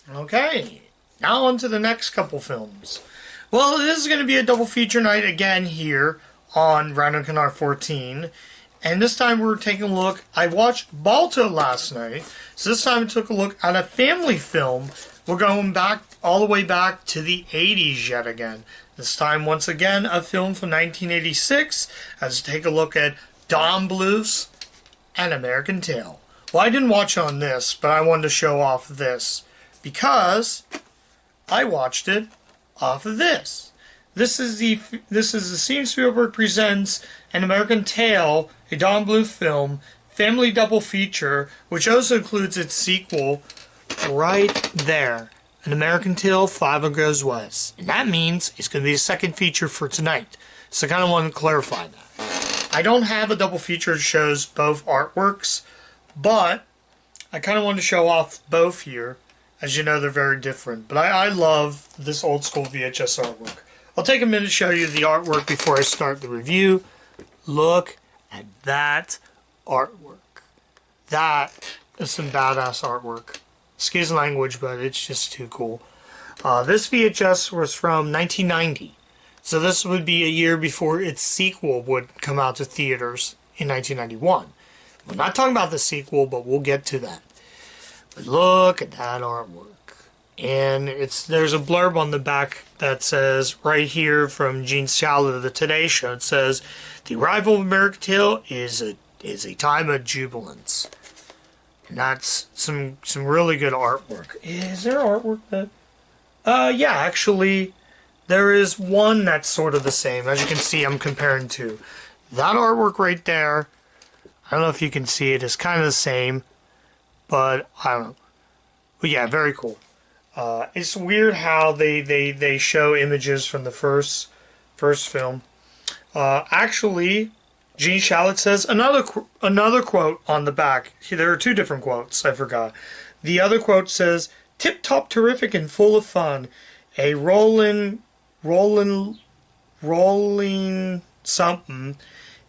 Okay, now on to the next couple films. Well, this is going to be a double feature night again here on Random Canard 14. And this time we're taking a look. I watched Balto last night, so this time I took a look at a family film. We're going back, all the way back to the 80s yet again. This time, once again, a film from 1986, as we take a look at Don Bluth, An American Tail. Well, I didn't watch on this, but I wanted to show off this, because I watched it off of this. This is the Steven Spielberg Presents An American Tail, a Don Bluth film, family double feature, which also includes its sequel right there. An American Tail, Fievel Goes West. And that means it's going to be a second feature for tonight. So I kind of want to clarify that. I don't have a double feature that shows both artworks, but I kind of want to show off both here. As you know, they're very different. But I love this old school VHS artwork. I'll take a minute to show you the artwork before I start the review. Look at that artwork. That is some badass artwork. Excuse the language, but it's just too cool. This VHS was from 1990. So this would be a year before its sequel would come out to theaters in 1991. We're not talking about the sequel, but we'll get to that. But look at that artwork. And there's a blurb on the back that says, right here from Gene Shalit of the Today Show, it says, "The arrival of American Tail is a time of jubilance." And that's some really good artwork. Is there artwork that... yeah, actually, there is one that's sort of the same. As you can see, I'm comparing two. That artwork right there, I don't know if you can see it, it's kind of the same. But, I don't know. But yeah, very cool. It's weird how they show images from the first film. Actually, Gene Shalit says another quote on the back. There are two different quotes, I forgot. The other quote says, "Tip-top terrific and full of fun. A rolling something.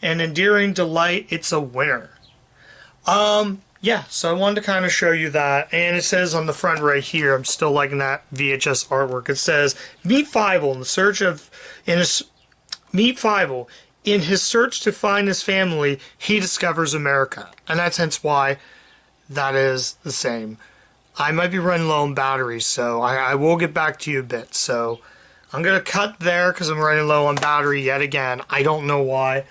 An endearing delight. It's a winner." Yeah, so I wanted to kind of show you that. And it says on the front right here, I'm still liking that VHS artwork. It says, "Meet Fievel in his search to find his family, he discovers America." And that's hence why that is the same. I might be running low on batteries, so I will get back to you a bit. So I'm going to cut there because I'm running low on battery yet again. I don't know why,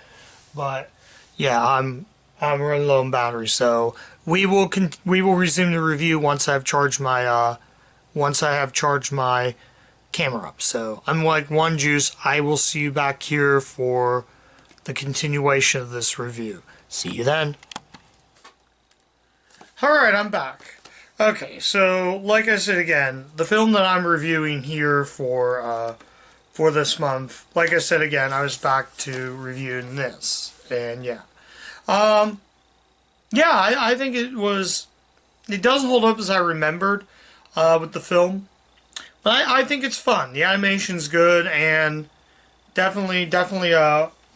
but yeah, I'm running low on battery. So we will resume the review once I've charged my camera up. So I'm like one juice. I will see you back here for the continuation of this review. See you then. Alright, I'm back. Okay, so like I said again, the film that I'm reviewing here for this month, like I said again, I was back to reviewing this. And yeah. Yeah, I think it doesn't hold up as I remembered with the film. But I think it's fun. The animation's good and definitely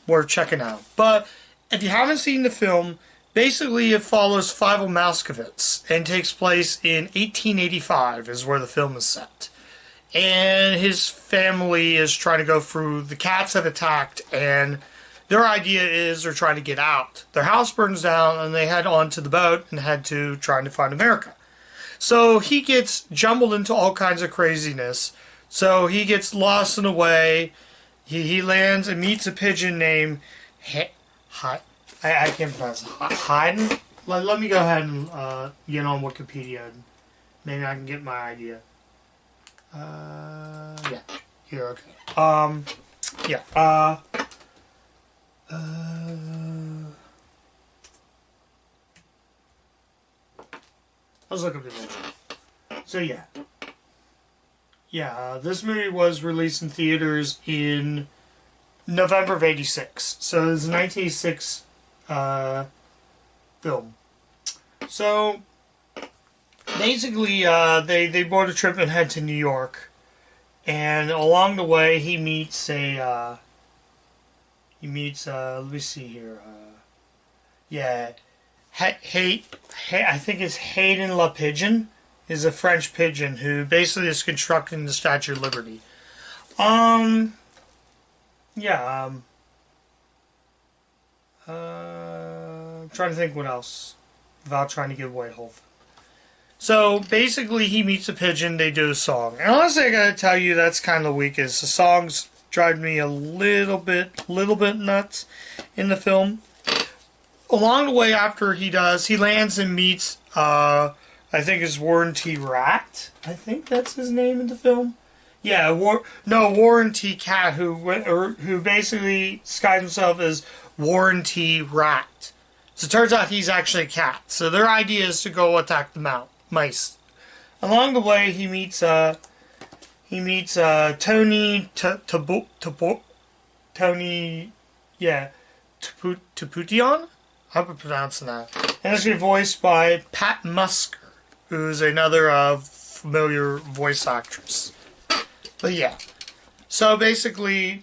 worth checking out. But if you haven't seen the film, basically it follows Fievel Mousekewitz and takes place in 1885 is where the film is set. And his family is trying to go through, the cats have attacked, and their idea is they're trying to get out. Their house burns down and they head onto the boat and head to trying to find America. So he gets jumbled into all kinds of craziness. So he gets lost in a way. He lands and meets a pigeon named I can't pronounce it. Haydn? Let me go ahead and get on Wikipedia. Maybe I can get my idea. Yeah. Here, okay. Yeah. Let's look up the movie. So yeah. Yeah, this movie was released in theaters in November of 86. So it's a 1986 film. So basically they board a trip and head to New York. And along the way he meets let me see here. Yeah. I think it's Hayden La Pigeon is a French pigeon who basically is constructing the Statue of Liberty. Yeah, I'm trying to think what else without trying to give away the whole thing. So basically, he meets a pigeon. They do a song, and honestly, I gotta tell you, that's kind of the weakest. The songs drive me a little bit nuts in the film. Along the way, after he lands and meets, I think it's Warren T. Rat. I think that's his name in the film. Yeah, Warren T. Cat, who basically disguised himself as Warren T. Rat. So it turns out he's actually a cat. So their idea is to go attack the mice. Along the way, he meets Tony Taputian. I hope I'm pronouncing that. And it's voiced by Pat Musker, who's another familiar voice actress. But yeah, so basically,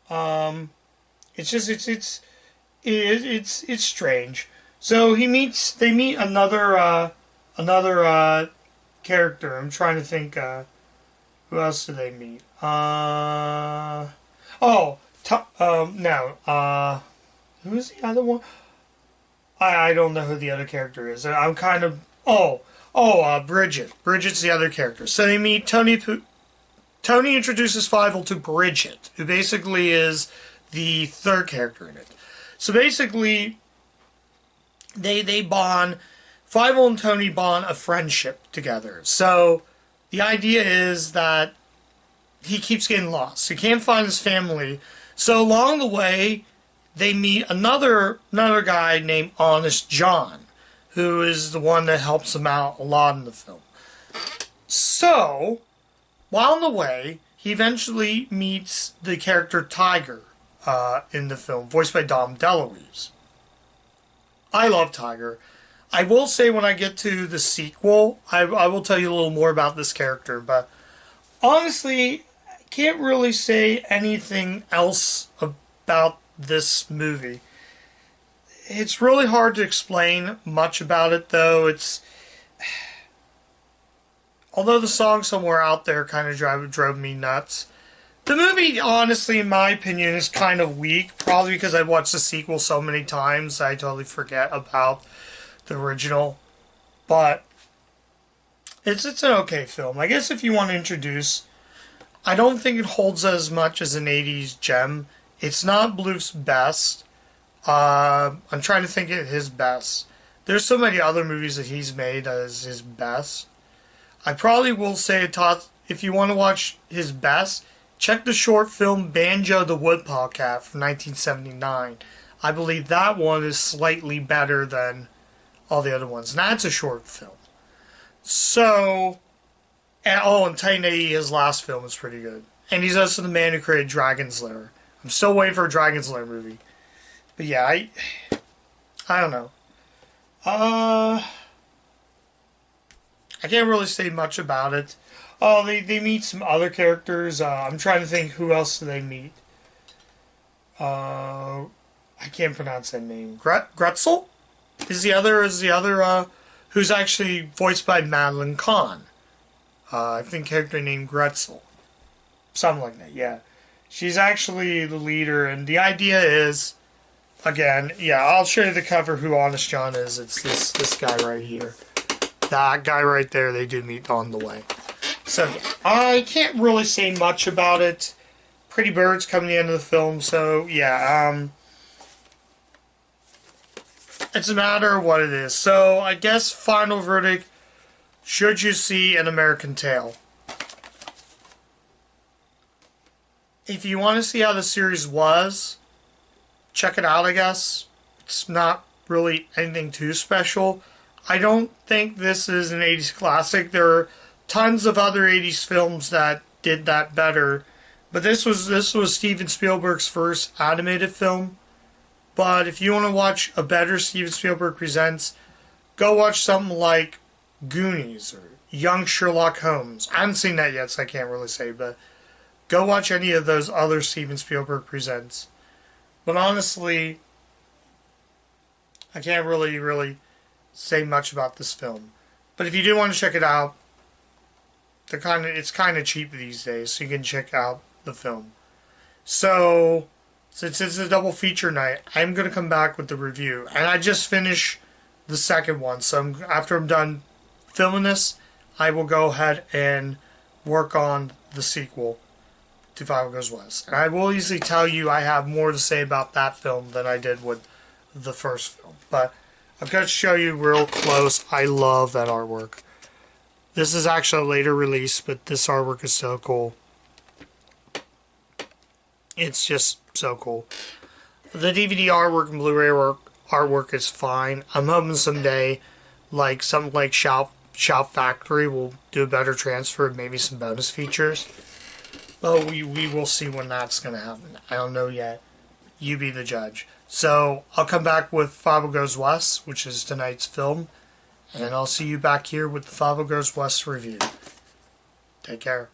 it's strange. So they meet another character. I'm trying to think, who else do they meet? Who's the other one? I don't know who the other character is. I'm kind of, Bridget. Bridget's the other character. So they meet Tony. Tony introduces Fievel to Bridget, who basically is the third character in it. So basically, they bond. Fievel and Tony bond a friendship together. So the idea is that he keeps getting lost. He can't find his family. So along the way, they meet another guy named Honest John, who is the one that helps him out a lot in the film. So, while on the way, he eventually meets the character Tiger in the film, voiced by Dom DeLuise. I love Tiger. I will say when I get to the sequel, I will tell you a little more about this character, but honestly, I can't really say anything else about this movie. It's really hard to explain much about it, though. Although the song Somewhere Out There kind of drove me nuts. The movie, honestly, in my opinion, is kind of weak. Probably because I've watched the sequel so many times, I totally forget about the original. But it's an okay film. I guess if you want to introduce, I don't think it holds as much as an 80s gem. It's not Bluth's best. I'm trying to think of his best. There's so many other movies that he's made as his best. I probably will say, if you want to watch his best, check the short film Banjo the Woodpecker Cat from 1979. I believe that one is slightly better than all the other ones. And that's a short film. So, and Tiny, his last film is pretty good. And he's also the man who created Dragon's Lair. I'm still waiting for a Dragon's Lair movie. But yeah, I don't know. I can't really say much about it. Oh, they meet some other characters. I'm trying to think who else do they meet. I can't pronounce that name. Gretzel is the other who's actually voiced by Madeline Kahn. I think character named Gretzel. Something like that, yeah. She's actually the leader, and the idea is, again, yeah, I'll show you the cover who Honest John is. It's this guy right here. That guy right there, they do meet on the way. So, yeah, I can't really say much about it. Pretty Birds come to the end of the film, so, yeah, it's a matter of what it is. So, I guess final verdict, should you see An American Tail? If you want to see how the series was, check it out, I guess. It's not really anything too special. I don't think this is an 80s classic. There are tons of other 80s films that did that better. But this was Steven Spielberg's first animated film. But if you want to watch a better Steven Spielberg Presents, go watch something like Goonies or Young Sherlock Holmes. I haven't seen that yet, so I can't really say, but go watch any of those other Steven Spielberg Presents. But honestly, I can't really say much about this film. But if you do want to check it out, it's kind of cheap these days, so you can check out the film. So, since it's a double feature night, I'm going to come back with the review. And I just finished the second one, so after I'm done filming this, I will go ahead and work on the sequel to Fievel Goes West. And I will easily tell you I have more to say about that film than I did with the first film. But I've got to show you real close. I love that artwork. This is actually a later release, but this artwork is so cool. It's just so cool. The DVD artwork and Blu-ray artwork is fine. I'm hoping someday, like something like Shout Factory will do a better transfer and maybe some bonus features. But we will see when that's going to happen. I don't know yet. You be the judge. So I'll come back with Fievel Goes West, which is tonight's film. And I'll see you back here with the Fievel Goes West review. Take care.